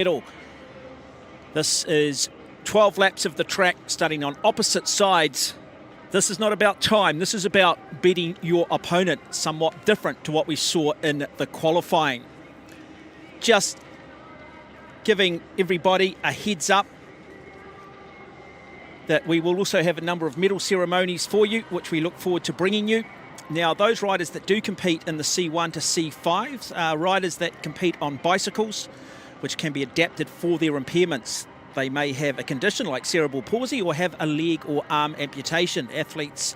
Medal. This is 12 laps of the track starting on opposite sides. This is not about time. This is about beating your opponent, somewhat different to what we saw in the qualifying. Just giving everybody a heads up that we will also have a number of medal ceremonies for you, which we look forward to bringing you. Now, those riders that do compete in the C1 to C5s are riders that compete on bicycles, which can be adapted for their impairments. They may have a condition like cerebral palsy or have a leg or arm amputation. C1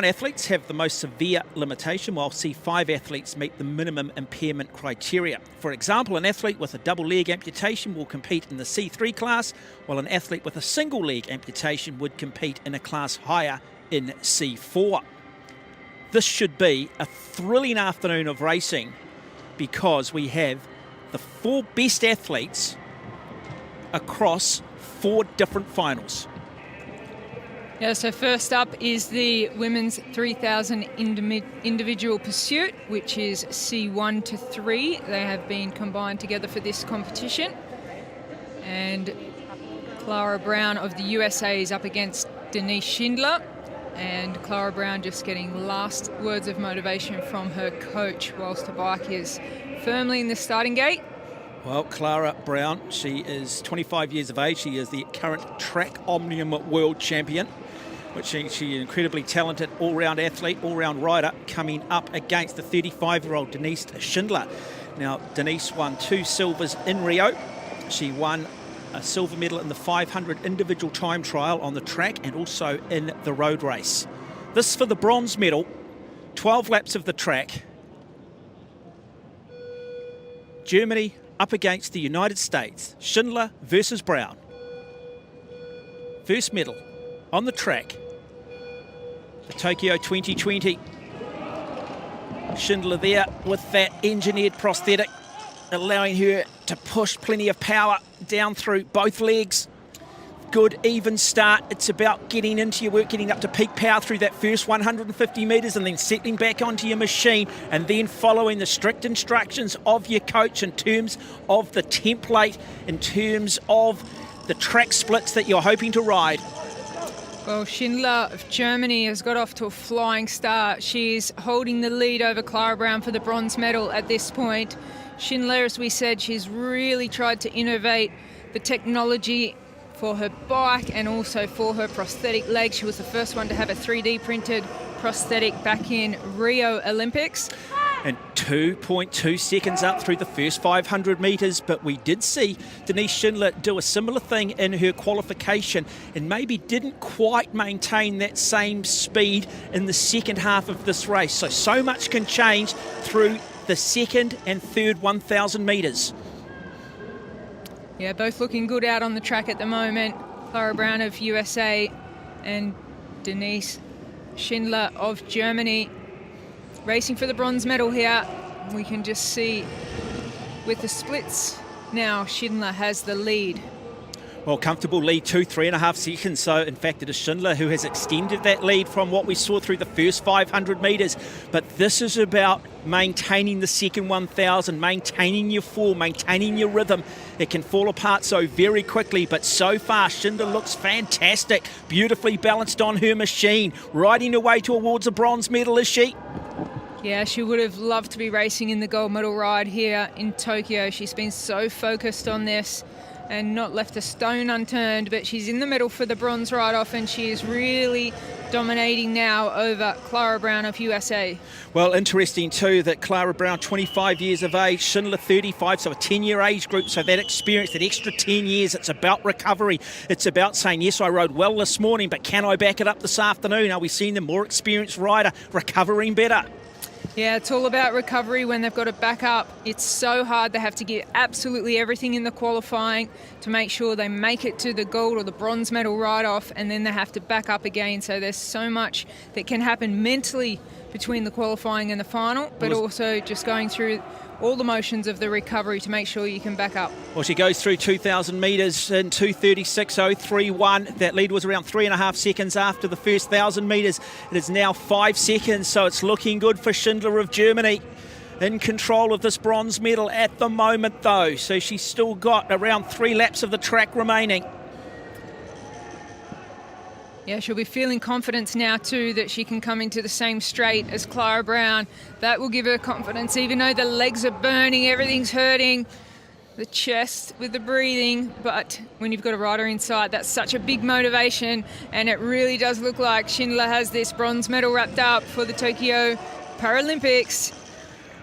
athletes have the most severe limitation, while C5 athletes meet the minimum impairment criteria. For example, an athlete with a double leg amputation will compete in the C3 class, while an athlete with a single leg amputation would compete in a class higher in C4. This should be a thrilling afternoon of racing because we have the 4 best athletes across 4 different finals. Yeah, so first up is the women's 3,000 individual pursuit, which is C1 to 3. They have been combined together for this competition. And Clara Brown of the USA is up against Denise Schindler. And Clara Brown just getting last words of motivation from her coach whilst her bike is firmly in the starting gate. Well, Clara Brown, she is 25 years of age. She is the current track omnium world champion, which she's an incredibly talented all-round athlete, all-round rider, coming up against the 35-year-old Denise Schindler. Now, Denise won 2 silvers in Rio. She won a silver medal in the 500 individual time trial on the track and also in the road race. This for the bronze medal, 12 laps of the track. Germany up against the United States. Schindler versus Brown. First medal on the track for Tokyo 2020. Schindler there with that engineered prosthetic, allowing her to push plenty of power down through both legs. Good even start. It's about getting into your work, getting up to peak power through that first 150 metres and then settling back onto your machine and then following the strict instructions of your coach in terms of the template, in terms of the track splits that you're hoping to ride. Well, Schindler of Germany has got off to a flying start. She's holding the lead over Clara Brown for the bronze medal at this point. Schindler, as we said, she's really tried to innovate the technology for her bike and also for her prosthetic leg. She was the first one to have a 3D printed prosthetic back in Rio Olympics. And 2.2 seconds up through the first 500 metres, but we did see Denise Schindler do a similar thing in her qualification and maybe didn't quite maintain that same speed in the second half of this race. So much can change through the second and third 1,000 metres. Yeah, both looking good out on the track at the moment. Clara Brown of USA and Denise Schindler of Germany racing for the bronze medal here. We can just see with the splits now Schindler has the lead. Well, comfortable lead, 3.5 seconds. So, in fact, it is Schindler who has extended that lead from what we saw through the first 500 metres. But this is about maintaining the second 1,000, maintaining your form, maintaining your rhythm. It can fall apart so very quickly, but so far, Schindler looks fantastic, beautifully balanced on her machine, riding her way towards a bronze medal, is she? Yeah, she would have loved to be racing in the gold medal ride here in Tokyo. She's been so focused on this and not left a stone unturned, but she's in the medal for the bronze ride-off and she is really dominating now over Clara Brown of USA. Well, interesting too that Clara Brown, 25 years of age, Schindler 35, so a 10-year age group, so that experience, that extra 10 years, it's about recovery. It's about saying, yes, I rode well this morning, but can I back it up this afternoon? Are we seeing the more experienced rider recovering better? Yeah, it's all about recovery when they've got to back up. It's so hard. They have to give absolutely everything in the qualifying to make sure they make it to the gold or the bronze medal ride-off, and then they have to back up again. So there's so much that can happen mentally between the qualifying and the final, but also just going through all the motions of the recovery to make sure you can back up. Well, she goes through 2,000 metres in 2:36.031. That lead was around 3.5 seconds after the first 1,000 metres. It is now 5 seconds, so it's looking good for Schindler of Germany. in control of this bronze medal at the moment, though. So she's still got around 3 laps of the track remaining. Yeah, she'll be feeling confidence now too that she can come into the same straight as Clara Brown. That will give her confidence, even though the legs are burning, everything's hurting, the chest with the breathing. But when you've got a rider inside, that's such a big motivation, and it really does look like Schindler has this bronze medal wrapped up for the Tokyo Paralympics.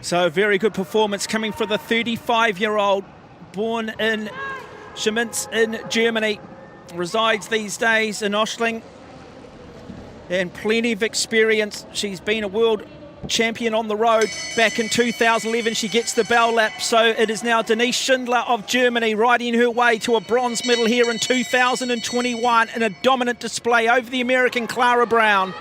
So a very good performance coming from the 35-year-old, born in Schminz in Germany, resides these days in Oschling, and plenty of experience. She's been a world champion on the road back in 2011. She gets the bell lap, so it is now Denise Schindler of Germany riding her way to a bronze medal here in 2021 in a dominant display over the American Clara Brown.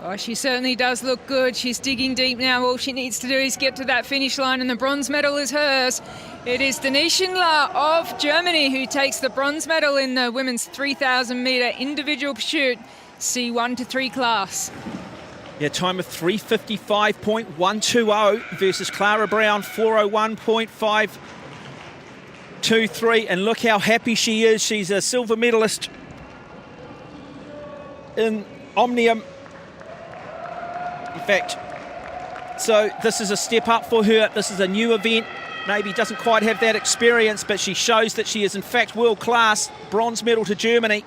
Oh, she certainly does look good. She's digging deep now. All she needs to do is get to that finish line, and the bronze medal is hers. It is Denise Schindler of Germany who takes the bronze medal in the women's 3,000-metre individual pursuit C1-3 class. Yeah, time of 3:55.120 versus Clara Brown 4:01.523. And look how happy she is. She's a silver medalist in Omnium. In fact, so this is a step up for her. This is a new event. Maybe doesn't quite have that experience, but she shows that she is in fact world class. Bronze medal to Germany.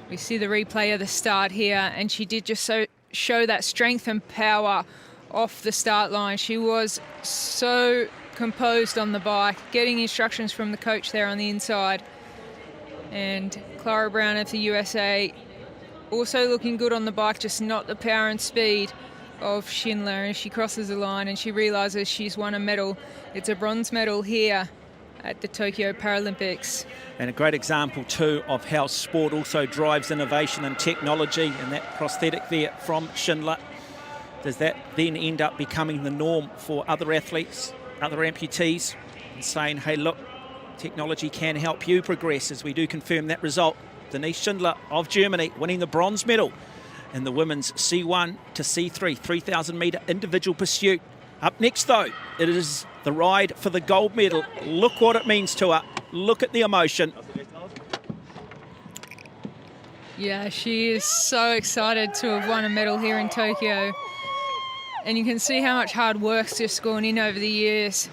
We see the replay of the start here, and she did just show that strength and power off the start line. She was so composed on the bike, getting instructions from the coach there on the inside. And Clara Brown of the USA also looking good on the bike, just not the power and speed of Schindler. And she crosses the line and she realises she's won a medal. It's a bronze medal here at the Tokyo Paralympics. And a great example too of how sport also drives innovation and technology, and that prosthetic there from Schindler. Does that then end up becoming the norm for other athletes, other amputees, and saying, hey look, technology can help you progress, as we do confirm that result. Denise Schindler of Germany winning the bronze medal in the women's C1 to C3 3,000 metre individual pursuit. Up next though, it is the ride for the gold medal. Look what it means to her. Look at the emotion. Yeah, she is so excited to have won a medal here in Tokyo. And you can see how much hard work's just gone in over the years.